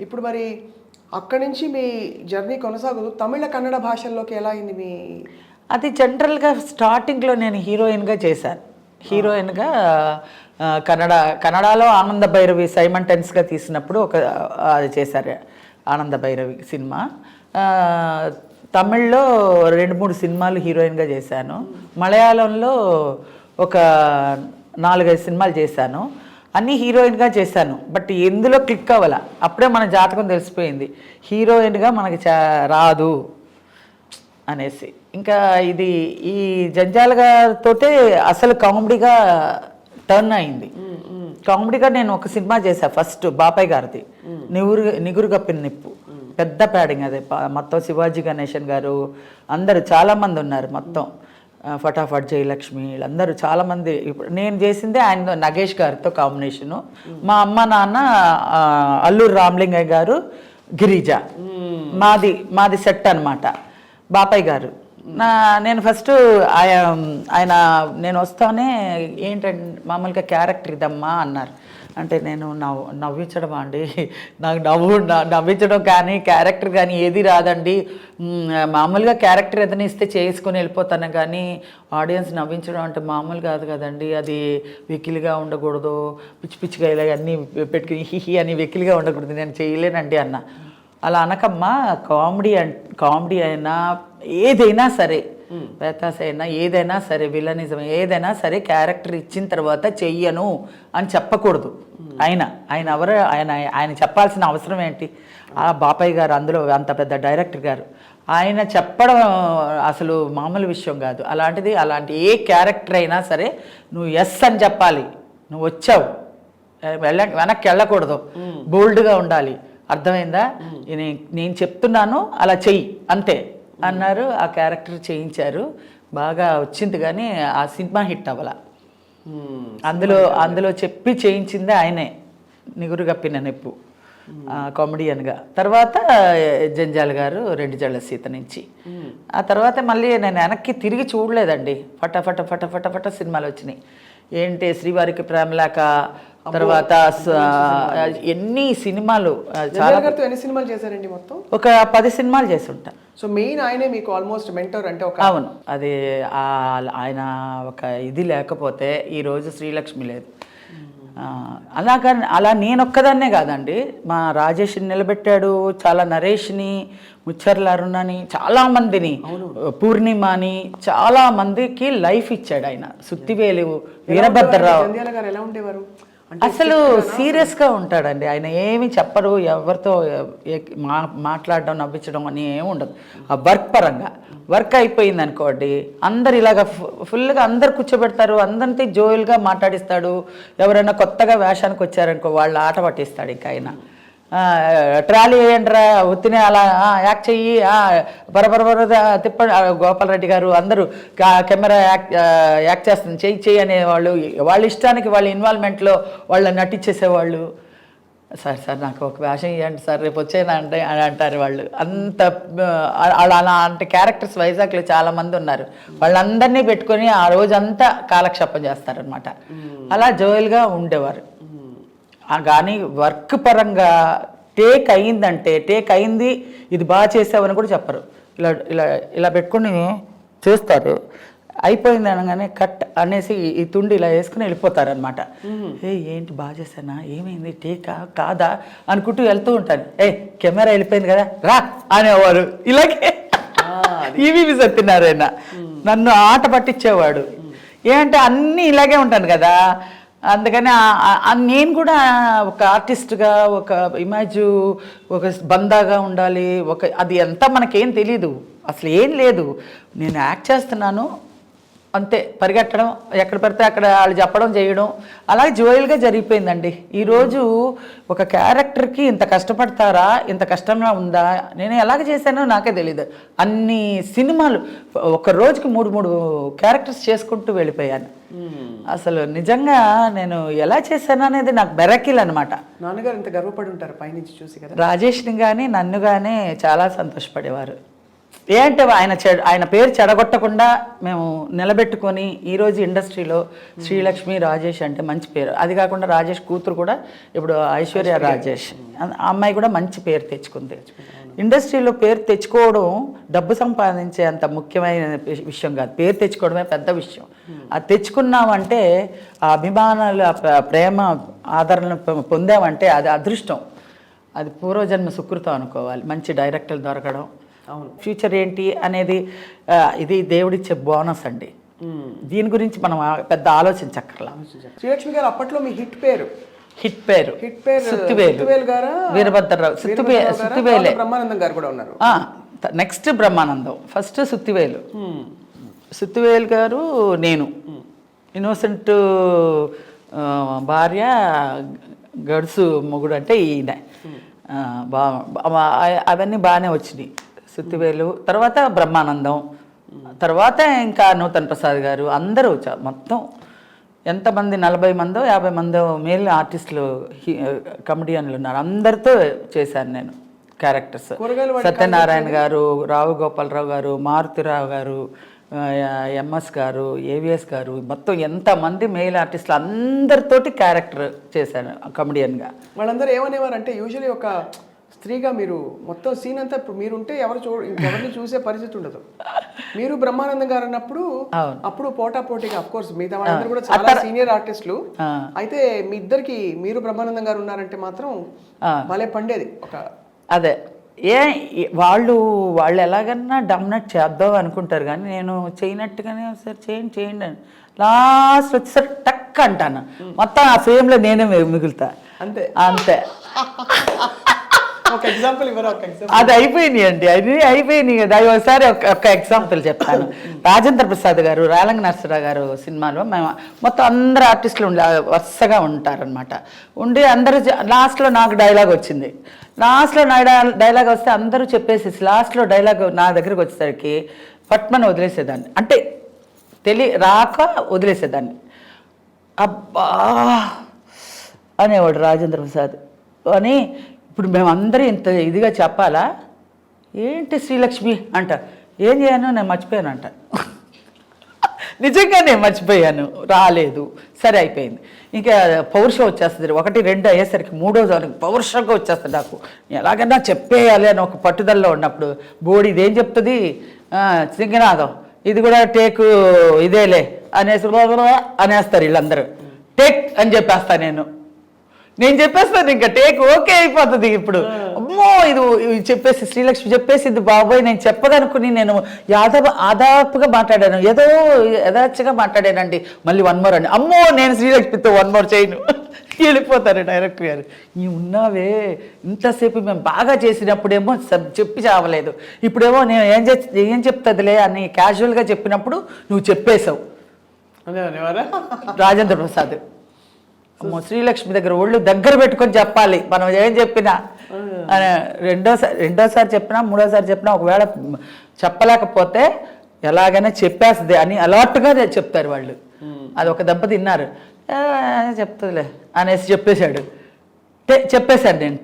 ఇప్పుడు మరి అక్కడి నుంచి మీ జర్నీ కొనసాగుతూ తమిళ కన్నడ భాషల్లోకి ఎలా అయింది మీ? అది జనరల్గా స్టార్టింగ్లో నేను హీరోయిన్గా చేశాను. హీరోయిన్గా కన్నడలో ఆనంద భైరవి సైమంటెన్స్గా తీసినప్పుడు అది చేశారు, ఆనంద భైరవి సినిమా. తమిళ్లో 2-3 సినిమాలు హీరోయిన్గా చేశాను. మలయాళంలో ఒక 4-5 సినిమాలు చేశాను. అన్నీ హీరోయిన్గా చేశాను. బట్ ఎందులో క్లిక్ అవ్వాల, అప్పుడే మన జాతకం తెలిసిపోయింది హీరోయిన్గా మనకి రాదు అనేసి. ఇంకా ఈ జంజాల గారితోటే అసలు కామెడీగా టర్న్ అయింది. కామెడీగా నేను ఒక సినిమా చేశాను ఫస్ట్, బాపయ్య గారిది, నిగురు కప్పిన నిప్పు. పెద్ద ప్యాడింగ్ అదే, మొత్తం శివాజీ గణేశన్ గారు అందరూ చాలామంది ఉన్నారు. మొత్తం ఫటాఫట్ జయలక్ష్మి వీళ్ళందరూ చాలామంది. ఇప్పుడు నేను చేసిందే ఆయన నగేష్ గారితో కాంబినేషను. మా అమ్మ నాన్న అల్లూరు రామలింగయ్య గారు, గిరిజ, మాది సెట్ అనమాట. బాపయ్య గారు నేను ఫస్ట్ ఆయన నేను వస్తానే ఏంటంటే మామూలుగా క్యారెక్టర్ ఇదమ్మా అన్నారు. అంటే నేను నవ్వించడం అండి, నాకు నవ్వించడం కానీ క్యారెక్టర్ కానీ ఏది రాదండి. మామూలుగా క్యారెక్టర్ ఏదైనా ఇస్తే చేసుకొని వెళ్ళిపోతాను, కానీ ఆడియన్స్ నవ్వించడం అంటే మామూలు కాదు కదండి. అది వెకిలిగా ఉండకూడదు, పిచ్చి పిచ్చిగా ఇలా అన్నీ పెట్టుకుని హిహి అని వెకిలిగా ఉండకూడదు, నేను చేయలేనండి అన్న. అలా అనకమ్మా, కామెడీ అయినా ఏదైనా సరే, పేతాస్ అయినా ఏదైనా సరే, విలనిజం ఏదైనా సరే, క్యారెక్టర్ ఇచ్చిన తర్వాత చెయ్యను అని చెప్పకూడదు. ఆయన ఎవరు, ఆయన చెప్పాల్సిన అవసరం ఏంటి? ఆ బాపయ్య గారు అందులో అంత పెద్ద డైరెక్టర్ గారు, ఆయన చెప్పడం అసలు మామూలు విషయం కాదు. అలాంటి ఏ క్యారెక్టర్ అయినా సరే నువ్వు ఎస్ అని చెప్పాలి. నువ్వు వచ్చావు, వెనక్కి వెళ్ళకూడదు, బోల్డ్గా ఉండాలి. అర్థమైందా? నేను చెప్తున్నాను అలా చెయ్యి అంతే అన్నారు. ఆ క్యారెక్టర్ చేయించారు, బాగా వచ్చింది. కానీ ఆ సినిమా హిట్ అవ్వాల. అందులో చెప్పి చేయించిందే ఆయనే, నిగురు కప్పిన నిప్పు కామెడియన్గా. తర్వాత జంజాల గారు 2 జళ్ళ సీత నుంచి. ఆ తర్వాత మళ్ళీ నేను వెనక్కి తిరిగి చూడలేదండి. ఫట సినిమాలు వచ్చినాయి. ఏంటి శ్రీవారికి ప్రేమలేక, తర్వాత ఎన్ని సినిమాలు, చాలా ఎన్ని సినిమాలు చేశారండి మొత్తం? ఒక 10 సినిమాలు చేసి ఉంటా. సో మెయిన్ ఆయనే మీకు ఆల్మోస్ట్ మెంటర్ అంటే ఒక? అవును, అది ఆయన ఒక ఇది లేకపోతే ఈరోజు శ్రీలక్ష్మి లేదు. అలా నేనొక్కదాన్నే కాదండి, మా రాజేష్ని నిలబెట్టాడు, చాలా నరేష్ని, ముచ్చర్ల అరుణని, చాలామందిని, పూర్ణిమని, చాలామందికి లైఫ్ ఇచ్చాడు ఆయన. సుత్తివేలు వీరభద్రరావు ఎలా ఉండేవారు? అసలు సీరియస్గా ఉంటాడండి ఆయన. ఏమి చెప్పరు, ఎవరితో మాట్లాడడం నవ్వించడం అని ఏమి ఉండదు. ఆ వర్క్ పరంగా వర్క్ అయిపోయింది అనుకోండి, అందరు ఇలాగ ఫుల్గా అందరు కూర్చోబెడతారు, అందరితో జోయల్గా మాట్లాడిస్తాడు. ఎవరైనా కొత్తగా వేషానికి వచ్చారనుకో వాళ్ళ ఆట పట్టిస్తాడు. ఇంకా ఆయన ట్రాలీ వేయండిరా, ఉత్తినే అలా యాక్ట్ చెయ్యి, బరబర తిప్పండి. గోపాలరెడ్డి గారు అందరూ కెమెరా యాక్ట్ చేస్తుంది, చెయ్యి అనేవాళ్ళు. వాళ్ళ ఇష్టానికి వాళ్ళ ఇన్వాల్వ్మెంట్లో వాళ్ళ నటించేసేవాళ్ళు. సార్ నాకు ఒక వేషం ఇవ్వండి సార్, రేపు వచ్చేనా అంటే అని అంటారు వాళ్ళు. అంత అలాంటి క్యారెక్టర్స్ వైజాగ్లో చాలామంది ఉన్నారు. వాళ్ళందరినీ పెట్టుకొని ఆ రోజంతా కాలక్షేపం చేస్తారనమాట. అలా జోయల్గా ఉండేవారు. కానీ వర్క్ పరంగా టేక్ అయింది, ఇది బాగా చేసావని కూడా చెప్పరు. ఇలా పెట్టుకుని చేస్తారు. అయిపోయింది అనగానే కట్ అనేసి ఈ తుండి ఇలా వేసుకుని వెళ్ళిపోతారనమాట. ఏంటి బాగా చేశానా, ఏమైంది, టేకా కాదా అనుకుంటూ వెళ్తూ ఉంటాను. కెమెరా వెళ్ళిపోయింది కదా రా అనేవారు. ఇలాగే ఈవీవి సత్యనారాయణ నన్ను ఆట పట్టించేవాడు. ఏంటంటే అన్నీ ఇలాగే ఉంటాను కదా, అందుకని నేను కూడా ఒక ఆర్టిస్ట్గా ఒక ఇమేజ్, ఒక బందాగా ఉండాలి. అది అంతా మనకేం తెలీదు, అసలు ఏం లేదు. నేను యాక్ట్ చేస్తున్నాను అంతే, పరిగెట్టడం, ఎక్కడ పడితే అక్కడ వాళ్ళు చెప్పడం చేయడం, అలాగే జోయల్గా జరిగిపోయిందండి. ఈరోజు ఒక క్యారెక్టర్కి ఇంత కష్టపడతారా, ఇంత కష్టంగా ఉందా, నేను ఎలాగ చేశానో నాకే తెలీదు. అన్ని సినిమాలు ఒక రోజుకి 3 క్యారెక్టర్స్ చేసుకుంటూ వెళ్ళిపోయాను. అసలు నిజంగా నేను ఎలా చేశాను అనేది నాకు బెరకిల్ అనమాట. నాన్నగారు ఇంత గర్వపడి ఉంటారు పైనుంచి చూసి కదా? రాజేష్ని కానీ నన్ను కానీ చాలా సంతోషపడేవారు. ఏంటంటే ఆయన పేరు చెడగొట్టకుండా మేము నిలబెట్టుకొని ఈరోజు ఇండస్ట్రీలో శ్రీలక్ష్మి రాజేష్ అంటే మంచి పేరు. అది కాకుండా రాజేష్ కూతురు కూడా ఇప్పుడు ఐశ్వర్య రాజేష్, ఆ అమ్మాయి కూడా మంచి పేరు తెచ్చుకుంది. ఇండస్ట్రీలో పేరు తెచ్చుకోవడం డబ్బు సంపాదించే అంత ముఖ్యమైన విషయం కాదు, పేరు తెచ్చుకోవడమే పెద్ద విషయం. అది తెచ్చుకున్నామంటే ఆ అభిమానాలు, ప్రేమ, ఆదరణ పొందామంటే అది అదృష్టం, అది పూర్వజన్మ సుకృతం అనుకోవాలి. మంచి డైరెక్టర్లు దొరకడం, అవును, ఫ్యూచర్ ఏంటి అనేది ఇది దేవుడిచ్చే బోనస్ అండి. దీని గురించి మనం పెద్ద ఆలోచించక్కర్లా. శ్రీలక్ష్మి గారు అప్పట్లో మీ హిట్ పేరు సుత్తివేలు గారా, వీరభద్రరావు, సుత్తివేలే. బ్రహ్మానందం గారు కూడా ఉన్నారు. Next Brahmanandam, first Suthivelu. సుత్తివేలు గారు, నేను ఇన్నోసెంట్ భార్య, గడుసు మొగుడు అంటే ఈయన. అవన్నీ బాగానే వచ్చినాయి. సుత్తివేలు తర్వాత బ్రహ్మానందం, తర్వాత ఇంకా నూతన్ ప్రసాద్ గారు, అందరూ మొత్తం ఎంతమంది 40 మందో 50 మందో మేల్ ఆర్టిస్టులు, కమెడియన్లు ఉన్నారు. అందరితో చేశాను నేను క్యారెక్టర్స్. సత్యనారాయణ గారు, రావు గోపాలరావు గారు, మారుతిరావు గారు, ఎంఎస్ గారు, ఏవిఎస్ గారు, మొత్తం ఎంతమంది మెయిల్ ఆర్టిస్టులు అందరితోటి క్యారెక్టర్ చేశాను కమెడియన్గా. వాళ్ళందరూ ఏమనేవారు అంటే, యూజువలీ ఒక స్త్రీగా మీరు మొత్తం సీన్ అంతా ఇప్పుడు మీరుంటే ఎవరిని చూసే పరిస్థితి ఉండదు. మీరు బ్రహ్మానందం గారు అన్నప్పుడు అప్పుడు పోటాపోటీగా, అఫ్ కోర్స్ మిగతా వాళ్ళందరూ కూడా చాలా సీనియర్ ఆర్టిస్టులు. అయితే మీ ఇద్దరికి, మీరు బ్రహ్మానందం గారు ఉన్నారంటే మాత్రం భలే పండేది. అదే వాళ్ళు ఎలాగన్నా డమ్నట్ చేద్దాం అనుకుంటారు, కానీ నేను చేయనట్టుగానే సరే చేయండి అని లాస్ట్ వచ్చేసరి టక్ అంటాను. మొత్తం ఆ ఫ్రేమ్లో నేనే మిగులుతా. అంతే అంతే. అది అయిపోయినాయి అండి, అది అయిపోయినాయి కదా. అవి ఒకసారి ఒక ఎగ్జాంపుల్ చెప్తాను. రాజేంద్ర ప్రసాద్ గారు, రేలంగి నరసరావు గారు సినిమాలో మేము మొత్తం అందరు ఆర్టిస్టులు వరుసగా ఉంటారనమాట. ఉండి అందరూ లాస్ట్లో నాకు డైలాగ్ వచ్చింది. లాస్ట్లో నా డైలాగ్ వస్తే అందరూ చెప్పేసి లాస్ట్లో డైలాగ్ నా దగ్గరికి వచ్చేసరికి పట్మని వదిలేసేదాన్ని, అంటే రాక వదిలేసేదాన్ని. అబ్బా అనేవాడు రాజేంద్ర ప్రసాద్ అని. ఇప్పుడు మేమందరూ ఇంత ఇదిగా చెప్పాలా ఏంటి శ్రీలక్ష్మి అంట, ఏం చేయను నేను మర్చిపోయాను అంట. నిజంగా నేను మర్చిపోయాను, రాలేదు, సరే అయిపోయింది. ఇంకా పౌరుషం వచ్చేస్తుంది. 1, 2 అయ్యేసరికి 3వ పౌరుషంగా వచ్చేస్తుంది నాకు. ఎలాగైనా చెప్పేయాలి అని ఒక పట్టుదలలో ఉన్నప్పుడు బోడి ఇదేం చెప్తుంది, సింగనాథం ఇది కూడా టేకు ఇదేలే అనేసి అనేస్తారు వీళ్ళందరూ. టేక్ అని చెప్పేస్తా నేను చెప్పేస్తాను, ఇంకా టేక్ ఓకే అయిపోతుంది. ఇప్పుడు అమ్మో ఇది చెప్పేసి శ్రీలక్ష్మి చెప్పేసింది బాబోయ్, నేను చెప్పదనుకుని నేను ఆదాపుగా మాట్లాడాను, ఏదో యథార్చగా మాట్లాడానండి. మళ్ళీ 1 more అండి, అమ్మో నేను శ్రీలక్ష్మితో 1 more చేయను, వెళ్ళిపోతారు డైరెక్టర్ గారు. నీ ఉన్నావే ఇంతసేపు మేము బాగా చేసినప్పుడేమో చెప్పి చావలేదు, ఇప్పుడేమో నేను ఏం చెప్తుందిలే అని క్యాజువల్గా చెప్పినప్పుడు నువ్వు చెప్పేశావు. రాజేంద్ర ప్రసాద్ అమ్మో శ్రీలక్ష్మి దగ్గర ఒళ్ళు దగ్గర పెట్టుకొని చెప్పాలి మనం ఏం చెప్పినా. రెండోసారి చెప్పినా 3వసారి చెప్పినా ఒకవేళ చెప్పలేకపోతే ఎలాగైనా చెప్పేస్తుంది అని అలర్ట్గా చెప్తారు వాళ్ళు. అది ఒక దెబ్బ తిన్నారు, చెప్తుందిలే అనేసి చెప్పేశాడు. చెప్పేశాడు నేను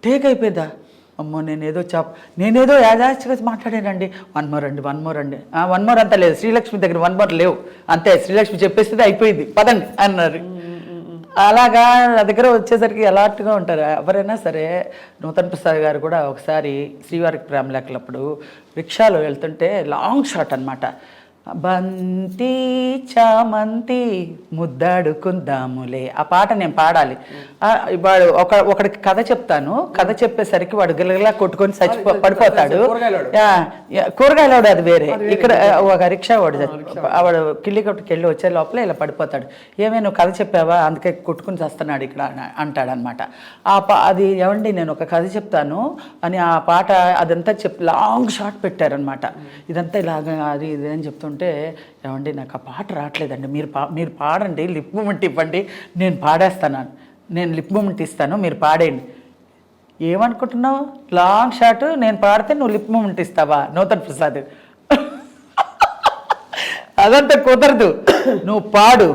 టేక్ అయిపోయిందా, అమ్మో నేనేదో యాదాచిగా మాట్లాడానండి. 1 more అండి 1 more అండి, 1 more అంతా లేదు, శ్రీలక్ష్మి దగ్గర 1 more లేవు, అంతే శ్రీలక్ష్మి చెప్పేస్తే అయిపోయింది పదండి అన్నారు. అలాగా నా దగ్గర వచ్చేసరికి అలర్ట్గా ఉంటారు ఎవరైనా సరే. నూతన్ ప్రసాద్ గారు కూడా ఒకసారి శ్రీవారికి ప్రేమలేఖలప్పుడు రిక్షాలో వెళ్తుంటే లాంగ్ షాట్ అనమాట, బంతి చామంతి ముద్దాడుకుందాములే ఆ పాట నేను పాడాలి. వాడు ఒకడికి కథ చెప్తాను, కథ చెప్పేసరికి వాడు గిలగిలా కొట్టుకొని పడిపోతాడు. కూరగాయలవాడు అది వేరే, ఇక్కడ ఒక రిక్షా వాడు కిల్లి కొట్టుకు వెళ్ళి వచ్చే లోపల ఇలా పడిపోతాడు. ఏమైనా నువ్వు కథ చెప్పావా అందుకే కొట్టుకుని చేస్తున్నాడు ఇక్కడ అంటాడనమాట. అది ఏమండి నేను ఒక కథ చెప్తాను అని ఆ పాట అదంతా లాంగ్ షాట్ పెట్టారనమాట. ఇదంతా ఇలాగ అది ఇది అని చెప్తుంటే, ఏమండి నాకు ఆ పాట రావట్లేదండి, మీరు పాడండి, లిప్ మూమెంట్ ఇవ్వండి, నేను పాడేస్తాను, నేను లిప్ మూమెంట్ ఇస్తాను, మీరు పాడేయండి. ఏమనుకుంటున్నావు, లాంగ్ షాట్ నేను పాడితే నువ్వు లిప్ మూమెంట్ ఇస్తావా నూతన్ ప్రసాద్? అదంతా కుదరదు, నువ్వు పాడు,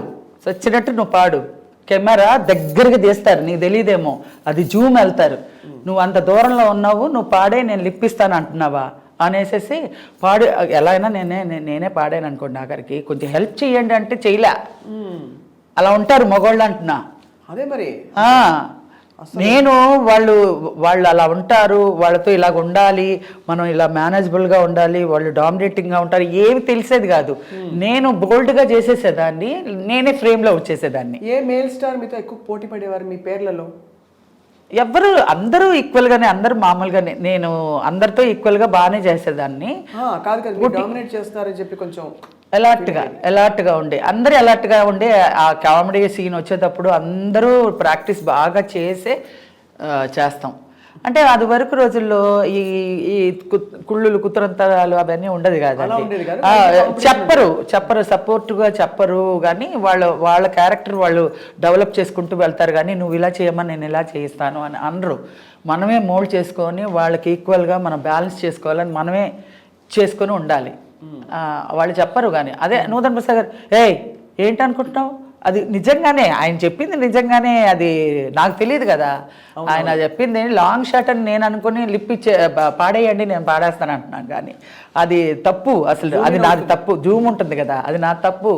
చచ్చినట్టు నువ్వు పాడు, కెమెరా దగ్గరికి తీస్తారు, నీకు తెలియదేమో, అది జూమ్ వెళ్తారు. నువ్వు అంత దూరంలో ఉన్నావు, నువ్వు పాడే నేను లిప్పిస్తాను అంటున్నావా అనేసి పాడు. ఎలా అయినా నేనే పాడాను అనుకోండి, ఆఖరికి కొంచెం హెల్ప్ చేయండి అంటే చేయలే. అలా ఉంటారు మగవాళ్ళు అంటున్నా. అదే మరి నేను వాళ్ళు అలా ఉంటారు, వాళ్ళతో ఇలాగ ఉండాలి, మనం ఇలా మేనేజబుల్గా ఉండాలి, వాళ్ళు డామినేటింగ్గా ఉంటారు, ఏమి తెలిసేది కాదు. నేను బోల్డ్గా చేసేసేదాన్ని, నేనే ఫ్రేమ్లో వచ్చేసేదాన్ని. ఏ మేల్ స్టార్ మీతో ఎక్కువ పోటీ పడేవారు మీ పేర్లలో? అందరూ ఈక్వల్గానే, అందరూ మామూలుగానే, నేను అందరితో ఈక్వల్గా బాగానే చేసేదాన్ని. కాదు డామినేట్ చేస్తారని చెప్పి కొంచెం ఎలాట్గా ఉండే, అందరూ ఎలాట్గా ఉండే. ఆ కామెడీ సీన్ వచ్చేటప్పుడు అందరూ ప్రాక్టీస్ బాగా చేస్తాం. అంటే అది వరకు రోజుల్లో ఈ కుళ్ళులు కుతురంతరాలు అవన్నీ ఉండదు కదండి. చెప్పరు సపోర్ట్గా చెప్పరు, కానీ వాళ్ళ క్యారెక్టర్ వాళ్ళు డెవలప్ చేసుకుంటూ వెళ్తారు. కానీ నువ్వు ఇలా చేయమని నేను ఇలా చేయిస్తాను అని అనరు. మనమే మోల్డ్ చేసుకొని వాళ్ళకి ఈక్వల్గా మనం బ్యాలెన్స్ చేసుకోవాలని మనమే చేసుకొని ఉండాలి. వాళ్ళు చెప్పరు. కానీ అదే నూతన్ ప్రసాద్ గారు ఏంటనుకుంటున్నావు, అది నిజంగానే ఆయన చెప్పింది, నిజంగానే అది నాకు తెలియదు కదా. ఆయన చెప్పింది లాంగ్ షాట్ అని నేను అనుకుని లిప్పిచ్చే పాడేయండి నేను పాడేస్తాను అంటున్నాను. కానీ అది తప్పు, అసలు అది నాది తప్పు. జూమ్ ఉంటుంది కదా, అది నా తప్పు.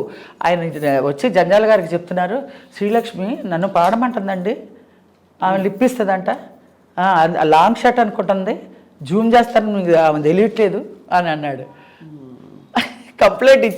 ఆయన వచ్చి జంజాల గారికి చెప్తున్నారు, శ్రీలక్ష్మి నన్ను పాడమంటుందండి, ఆమె లిప్పిస్తుందంట, లాంగ్ షాట్ అనుకుంటుంది, జూమ్ చేస్తాను ఆమె తెలియట్లేదు అని అన్నాడు. కంప్లైంట్